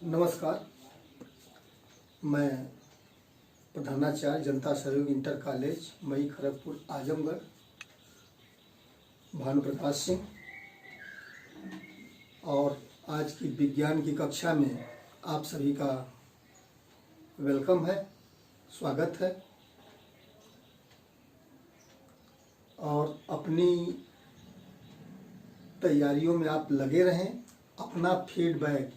नमस्कार। मैं प्रधानाचार्य जनता सहयोग इंटर कॉलेज मई खड़गपुर आजमगढ़ भानुप्रकाश सिंह, और आज की विज्ञान की कक्षा में आप सभी का वेलकम है, स्वागत है। और अपनी तैयारियों में आप लगे रहें। अपना फीडबैक,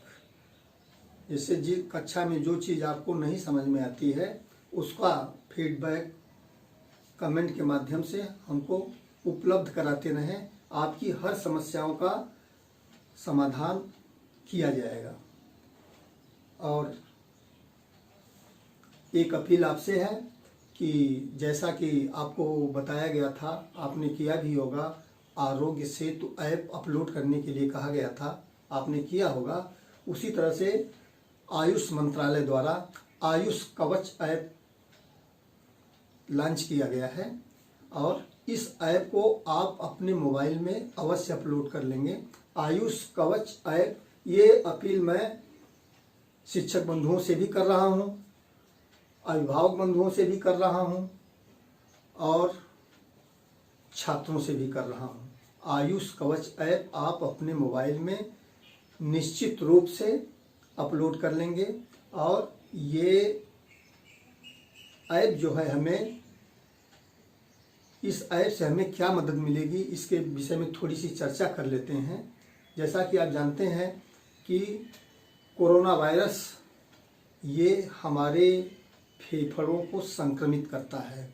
जैसे जिस कक्षा में जो चीज़ आपको नहीं समझ में आती है उसका फीडबैक कमेंट के माध्यम से हमको उपलब्ध कराते रहें। आपकी हर समस्याओं का समाधान किया जाएगा। और एक अपील आपसे है कि जैसा कि आपको बताया गया था, आपने किया भी होगा, आरोग्य सेतु ऐप अपलोड करने के लिए कहा गया था, आपने किया होगा। उसी तरह से आयुष मंत्रालय द्वारा आयुष कवच ऐप लॉन्च किया गया है और इस ऐप को आप अपने मोबाइल में अवश्य अपलोड कर लेंगे। आयुष कवच ऐप, ये अपील मैं शिक्षक बंधुओं से भी कर रहा हूँ, अभिभावक बंधुओं से भी कर रहा हूँ और छात्रों से भी कर रहा हूँ। आयुष कवच ऐप आप अपने मोबाइल में निश्चित रूप से अपलोड कर लेंगे। और ये ऐप जो है, हमें इस ऐप से हमें क्या मदद मिलेगी, इसके विषय में थोड़ी सी चर्चा कर लेते हैं। जैसा कि आप जानते हैं कि कोरोना वायरस ये हमारे फेफड़ों को संक्रमित करता है।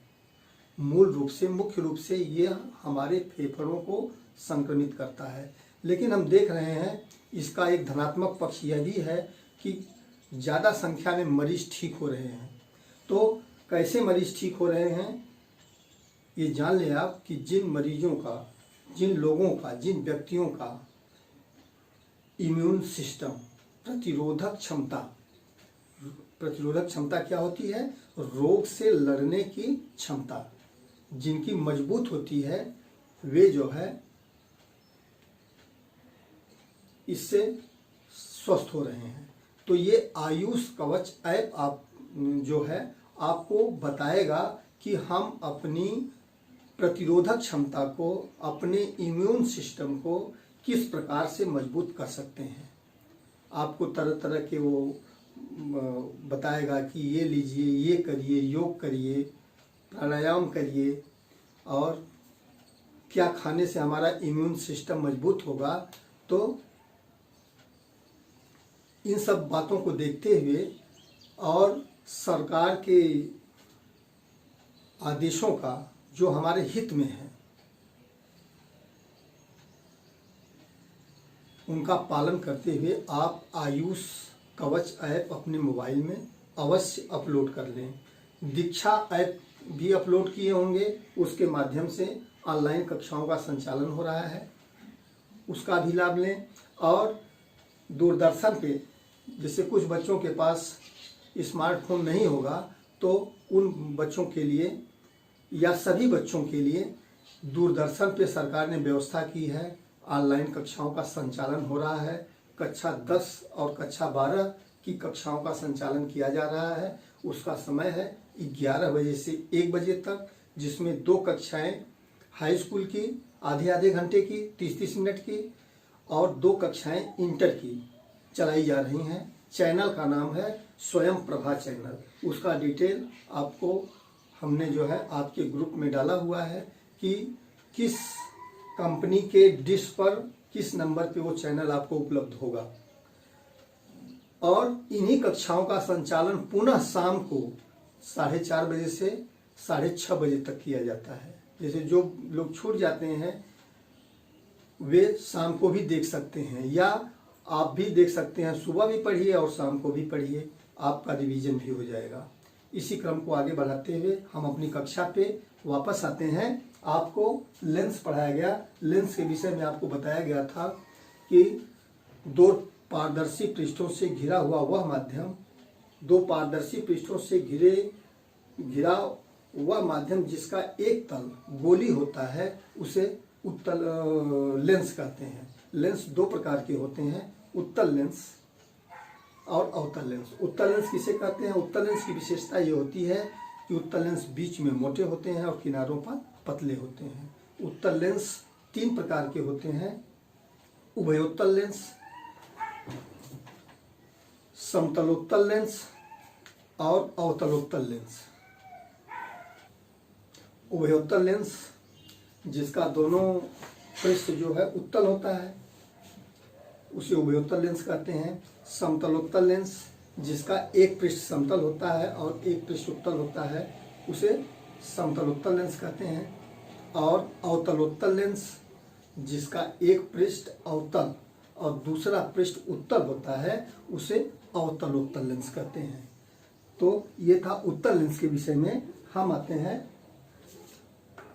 मुख्य रूप से ये हमारे फेफड़ों को संक्रमित करता है। लेकिन हम देख रहे हैं इसका एक धनात्मक पक्ष यह भी है कि ज़्यादा संख्या में मरीज ठीक हो रहे हैं। तो कैसे मरीज ठीक हो रहे हैं ये जान लें आप कि जिन मरीजों का, जिन लोगों का, जिन व्यक्तियों का इम्यून सिस्टम, प्रतिरोधक क्षमता क्या होती है? रोग से लड़ने की क्षमता जिनकी मजबूत होती है, वे जो है इससे स्वस्थ हो रहे हैं। तो ये आयुष कवच ऐप आप जो है आपको बताएगा कि हम अपनी प्रतिरोधक क्षमता को, अपने इम्यून सिस्टम को किस प्रकार से मजबूत कर सकते हैं। आपको तरह तरह के वो बताएगा कि ये लीजिए, ये करिए, योग करिए, प्राणायाम करिए, और क्या खाने से हमारा इम्यून सिस्टम मजबूत होगा। तो इन सब बातों को देखते हुए और सरकार के आदेशों का जो हमारे हित में है, उनका पालन करते हुए आप आयुष कवच ऐप अपने मोबाइल में अवश्य अपलोड कर लें। दीक्षा ऐप भी अपलोड किए होंगे, उसके माध्यम से ऑनलाइन कक्षाओं का संचालन हो रहा है, उसका भी लाभ लें। और दूरदर्शन पे, जैसे कुछ बच्चों के पास स्मार्टफोन नहीं होगा, तो उन बच्चों के लिए या सभी बच्चों के लिए दूरदर्शन पे सरकार ने व्यवस्था की है। ऑनलाइन कक्षाओं का संचालन हो रहा है। कक्षा 10 और कक्षा 12 की कक्षाओं का संचालन किया जा रहा है। उसका समय है 11 बजे से 1 बजे तक, जिसमें 2 कक्षाएं हाई स्कूल की आधे घंटे की 30-30 मिनट की, और 2 कक्षाएं इंटर की चलाई जा रही हैं। चैनल का नाम है स्वयं प्रभा चैनल। उसका डिटेल आपको हमने जो है आपके ग्रुप में डाला हुआ है कि किस कंपनी के डिश पर, किस नंबर पे वो चैनल आपको उपलब्ध होगा। और इन्हीं कक्षाओं का संचालन पुनः शाम को 4:30 बजे से 6:30 बजे तक किया जाता है। जैसे जो लोग छूट जाते हैं वे शाम को भी देख सकते हैं, या आप भी देख सकते हैं। सुबह भी पढ़िए और शाम को भी पढ़िए, आपका रिवीजन भी हो जाएगा। इसी क्रम को आगे बढ़ाते हुए हम अपनी कक्षा पे वापस आते हैं। आपको लेंस पढ़ाया गया। लेंस के विषय में आपको बताया गया था कि 2 पारदर्शी पृष्ठों से घिरा हुआ वह माध्यम, 2 पारदर्शी पृष्ठों से घिरा वह माध्यम जिसका एक तल गोली होता है, उसे उत्तल लेंस कहते हैं। लेंस 2 प्रकार के होते हैं, उत्तल लेंस और अवतल लेंस। उत्तल लेंस किसे कहते हैं? उत्तल लेंस की विशेषता ये होती है कि उत्तल लेंस बीच में मोटे होते हैं और किनारों पर पतले होते हैं। उत्तल लेंस 3 प्रकार के होते हैं: उभयोत्तल लेंस, समतलोत्तल लेंस और अवतलोत्तल लेंस। उभयोत्तल लेंस जिसका दोनों पृष्ठ जो है उत्तल होता है उसे उभयोत्तल लेंस कहते हैं। समतलोत्तल लेंस जिसका एक पृष्ठ समतल होता है और एक पृष्ठ उत्तल होता है उसे समतलोत्तल लेंस कहते हैं। और अवतलोत्तल लेंस जिसका एक पृष्ठ अवतल और दूसरा पृष्ठ उत्तल होता है उसे अवतलोत्तल लेंस कहते हैं। तो ये था उत्तल लेंस के विषय में। हम आते हैं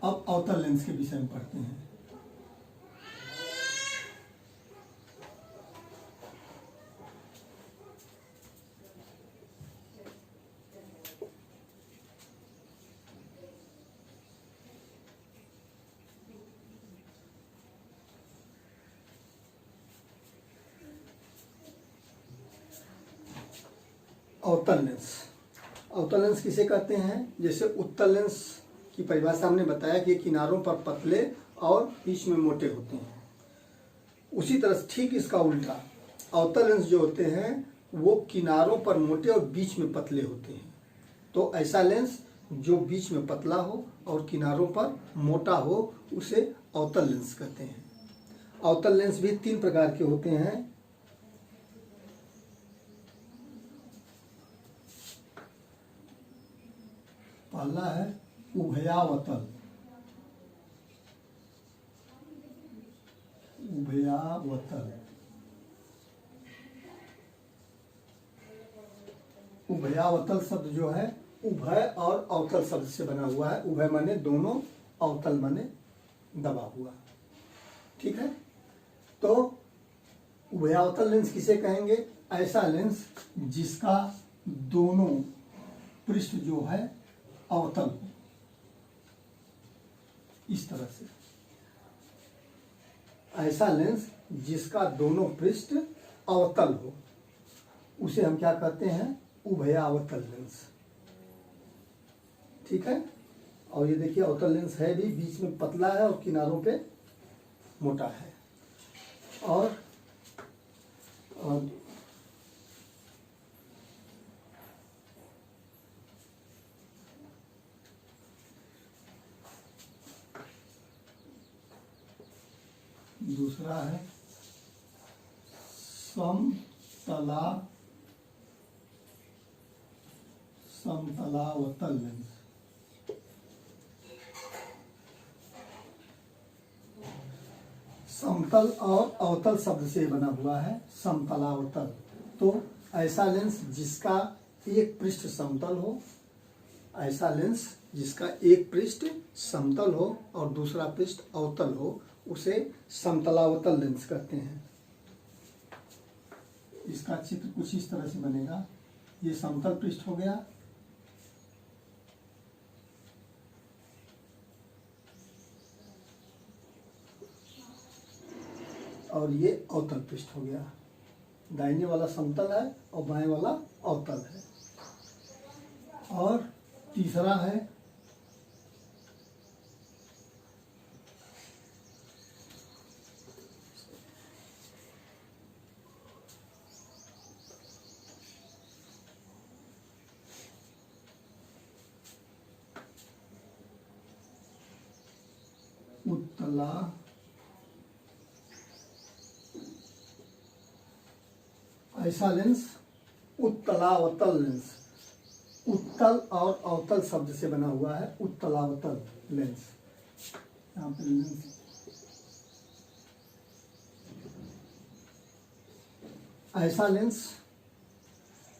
अब अवतल लेंस के विषय में पढ़ते हैं। अवतल लेंस। अवतल लेंस किसे कहते हैं? जैसे उत्तल लेंस की परिभाषा हमने बताया कि किनारों पर पतले और बीच में मोटे होते हैं। उसी तरह ठीक इसका उल्टा अवतल लेंस जो होते हैं वो किनारों पर मोटे और बीच में पतले होते हैं। तो ऐसा लेंस जो बीच में पतला हो और किनारों पर मोटा हो उसे अवतल लेंस कहते हैं। अवतल लेंस भी 3 प्रकार के होते हैं: पहला है उभयावतल। उभयावतल उभयावतल शब्द जो है उभय और अवतल शब्द से बना हुआ है। उभय माने दोनों, अवतल माने दबा हुआ। ठीक है, तो उभयावतल लेंस किसे कहेंगे? ऐसा लेंस जिसका दोनों पृष्ठ जो है अवतल हो, इस तरह से। ऐसा लेंस जिसका दोनों पृष्ठ अवतल हो उसे हम क्या कहते हैं? उभयावतल लेंस। ठीक है, और ये देखिए अवतल लेंस है भी, बीच में पतला है और किनारों पे मोटा है। और दूसरा है समतलावतल लेंस। समतल और अवतल शब्द से बना हुआ है समतलावतल। तो ऐसा लेंस जिसका एक पृष्ठ समतल हो, ऐसा लेंस जिसका एक पृष्ठ समतल हो और दूसरा पृष्ठ अवतल हो उसे समतलावतल लेंस कहते हैं। इसका चित्र कुछ इस तरह से बनेगा। ये समतल पृष्ठ हो गया, और ये अवतल पृष्ठ हो गया। दाहिने वाला समतल है और बाएं वाला अवतल है। और तीसरा है उत्तला ऐसा लेंस उत्तलावतल लेंस। उत्तल और अवतल शब्द से बना हुआ है उत्तलावतल लेंस। यहाँ पे लेंस ऐसा लेंस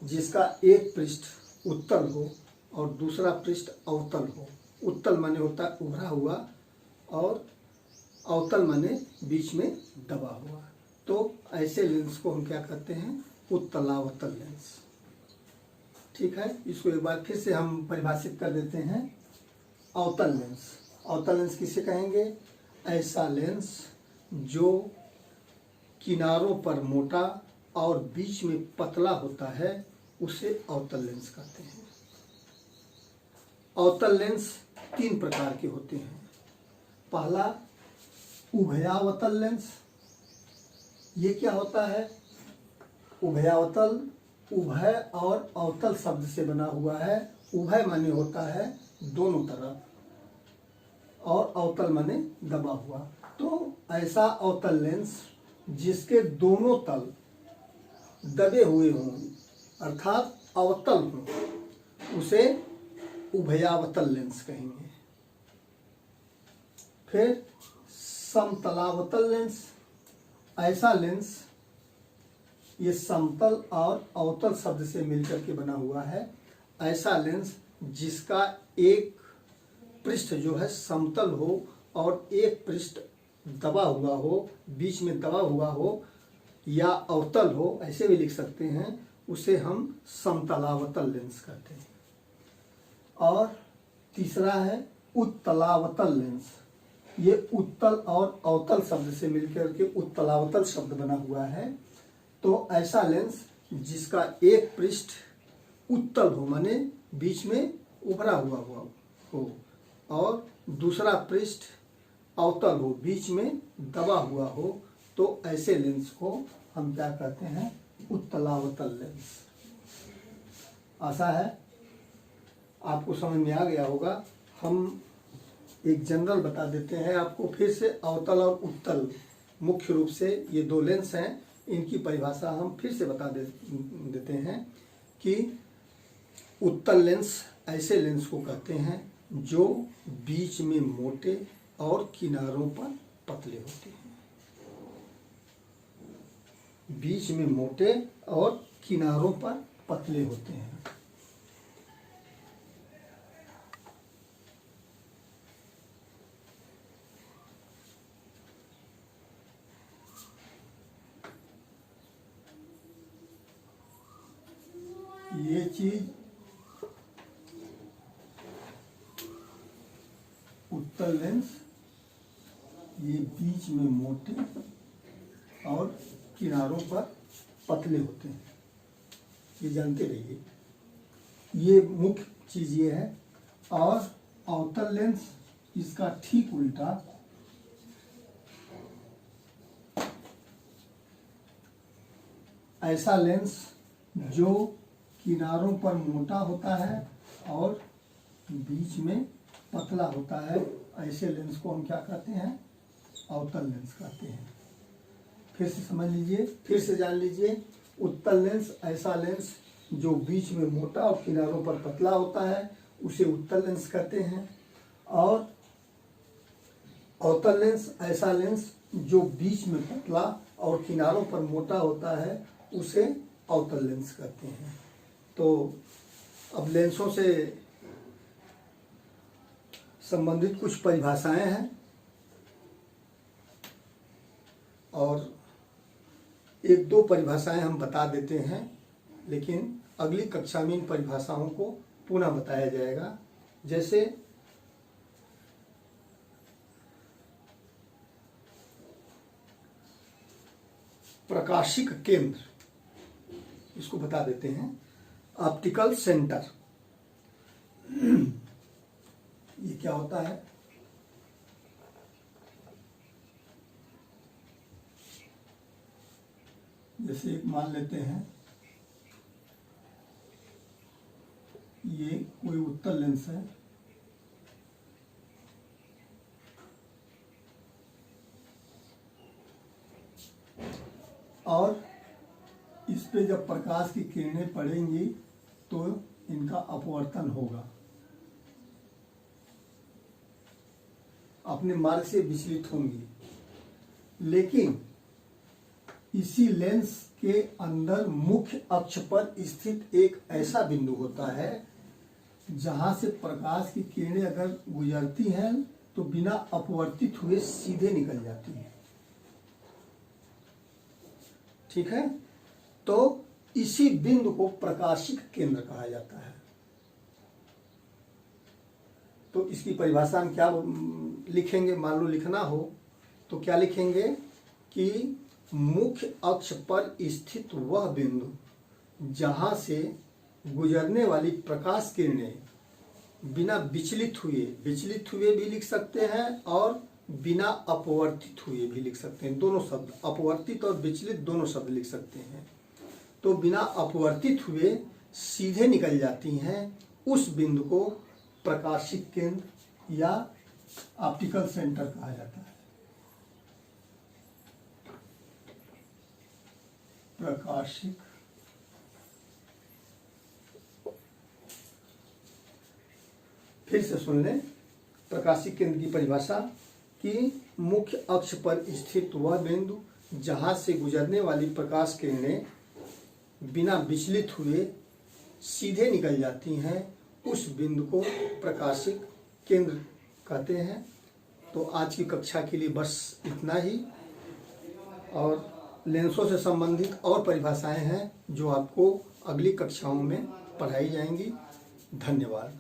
जिसका एक पृष्ठ उत्तल हो और दूसरा पृष्ठ अवतल हो। उत्तल माने होता है उभरा हुआ और अवतल माने बीच में दबा हुआ। तो ऐसे लेंस को हम क्या कहते हैं? उत्तलावतल लेंस। ठीक है, इसको एक बार फिर से हम परिभाषित कर देते हैं। अवतल लेंस। अवतल लेंस किसे कहेंगे? ऐसा लेंस जो किनारों पर मोटा और बीच में पतला होता है उसे अवतल लेंस कहते हैं। अवतल लेंस 3 प्रकार के होते हैं। पहला उभयावतल लेंस। ये क्या होता है? उभयावतल, उभय और अवतल शब्द से बना हुआ है। उभय माने होता है दोनों तरफ और अवतल माने दबा हुआ। तो ऐसा अवतल लेंस जिसके दोनों तल दबे हुए हों अर्थात अवतल हों उसे उभयावतल लेंस कहेंगे। फिर समतलावतल लेंस। ऐसा लेंस ये समतल और अवतल शब्द से मिलकर के बना हुआ है। ऐसा लेंस जिसका एक पृष्ठ जो है समतल हो और एक पृष्ठ दबा हुआ हो, बीच में दबा हुआ हो या अवतल हो, ऐसे भी लिख सकते हैं, उसे हम समतलावतल लेंस कहते हैं। और तीसरा है उत्तलावतल लेंस। ये उत्तल और अवतल शब्द से मिलकर के उत्तलावतल शब्द बना हुआ है। तो ऐसा लेंस जिसका एक पृष्ठ उत्तल हो माने बीच में उभरा हुआ हो और दूसरा पृष्ठ अवतल हो, बीच में दबा हुआ हो, तो ऐसे लेंस को हम क्या कहते हैं? उत्तलावतल लेंस। आशा है आपको समझ में आ गया होगा। हम एक जनरल बता देते हैं आपको फिर से। अवतल और उत्तल मुख्य रूप से ये 2 लेंस हैं। इनकी परिभाषा हम फिर से बता देते हैं कि उत्तल लेंस ऐसे लेंस को कहते हैं जो बीच में मोटे और किनारों पर पतले होते हैं। बीच में मोटे और किनारों पर पतले होते हैं। ये चीज उत्तल लेंस, ये बीच में मोटे और किनारों पर पतले होते हैं, ये जानते रहिए। ये मुख्य चीज ये है। और अवतल लेंस इसका ठीक उल्टा, ऐसा लेंस जो किनारों पर मोटा होता है और बीच में पतला होता है, ऐसे लेंस को हम क्या कहते हैं? अवतल लेंस कहते हैं। फिर से समझ लीजिए, फिर से जान लीजिए। उत्तल लेंस ऐसा लेंस जो बीच में मोटा और किनारों पर पतला होता है, उसे उत्तल लेंस कहते हैं। और अवतल लेंस ऐसा लेंस जो बीच में पतला और किनारों पर मोटा होता है, उसे अवतल लेंस कहते हैं। तो अब लेंसों से संबंधित कुछ परिभाषाएं हैं और 1-2 परिभाषाएं हम बता देते हैं, लेकिन अगली कक्षा में इन परिभाषाओं को पुनः बताया जाएगा। जैसे प्रकाशिक केंद्र, इसको बता देते हैं। ऑप्टिकल सेंटर, ये क्या होता है? जैसे एक मान लेते हैं, ये कोई उत्तल लेंस है, और इस पे जब प्रकाश की किरणें पड़ेंगी तो इनका अपवर्तन होगा, अपने मार्ग से विचलित होंगी। लेकिन इसी लेंस के अंदर मुख्य अक्ष पर स्थित एक ऐसा बिंदु होता है जहां से प्रकाश की किरणें अगर गुजरती हैं तो बिना अपवर्तित हुए सीधे निकल जाती हैं। ठीक है? तो इसी बिंदु को प्रकाशिक केंद्र कहा जाता है। तो इसकी परिभाषा हम क्या लिखेंगे? मान लो लिखना हो तो क्या लिखेंगे कि मुख्य अक्ष पर स्थित वह बिंदु जहां से गुजरने वाली प्रकाश किरणें बिना विचलित हुए भी लिख सकते हैं और बिना अपवर्तित हुए भी लिख सकते हैं। दोनों शब्द, अपवर्तित और विचलित, दोनों शब्द लिख सकते हैं। तो बिना अपवर्तित हुए सीधे निकल जाती हैं, उस बिंदु को प्रकाशिक केंद्र या ऑप्टिकल सेंटर कहा जाता है। प्रकाशिक फिर से सुन लें प्रकाशिक केंद्र की परिभाषा कि मुख्य अक्ष पर स्थित वह बिंदु जहां से गुजरने वाली प्रकाश किरणें बिना विचलित हुए सीधे निकल जाती हैं, उस बिंदु को प्रकाशिक केंद्र कहते हैं। तो आज की कक्षा के लिए बस इतना ही, और लेंसों से संबंधित और परिभाषाएं हैं जो आपको अगली कक्षाओं में पढ़ाई जाएंगी। धन्यवाद।